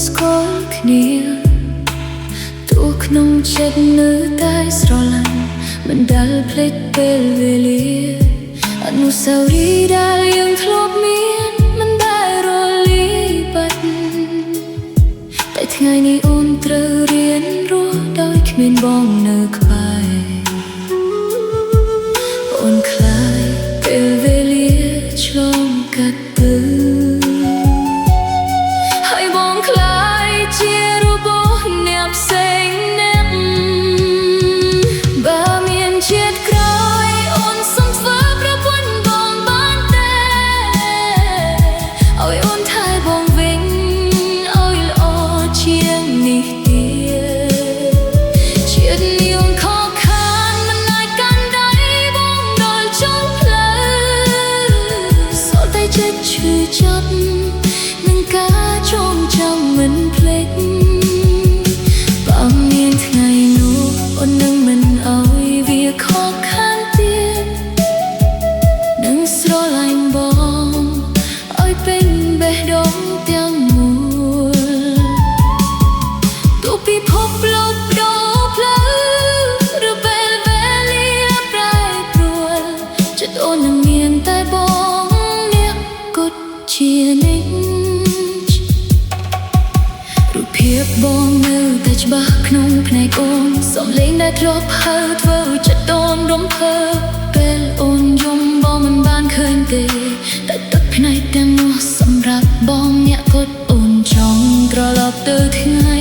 ស្គាល់គ្នាទូក្នុងចិត្តនៅតែស្រឡាញ់មិនដែលភ្លេចពេលវេលាអនុស្សាវរីយ៍ដែលយើងធ្លាប់មានមិនដែលរលាយបាត់តែថ្ងៃនេះអូនត្រូវរៀនរស់ដោយគ្មានបងនៅក្បែរអូនខ្លាចពេលវេលាឆ្លងកាត់ទៅហើយបងខ្លាចជារបស់អ្នកផ្សេងអ្នកបើមានជាតិក្រោយអូនសុំធ្វើប្រពន្ធបងបានទេឲ្យអូនថែបងវិញឲ្យល្អជាងនេះទៀតជាតិនាងខកខានមិនអាចកាន់ដៃបងដល់ចូលផ្លូវសូតែចិត្តឈឺចាប់នឹងការចងចាំមិនភ្លេចបើមានថ្ងៃនោះអូននឹងមិនឲ្យវាខកខានទៀតនឹងស្រឡាញ់បងឲ្យពេញបេះដូងទាំងមូលទោះពិភពលោកដូរផ្លូវឬពេលវេលាប្រែប្រួលចិត្តអូននឹងមានតែបងអ្នកគត់ជានិច្ចរូបភាពបងនៅតែច្បាស់ក្នុងភ្នែកអូនសំឡេងដែលធ្លាប់ហើធ្វើចិត្តអូនរំភើបពេលអូនយំបងមិនបានឃើញទេតែទឹកភ្នែកទាំងនោះសម្រាប់បងអ្នកគត់អូនចង់ត្រឡប់ទៅថ្ងៃ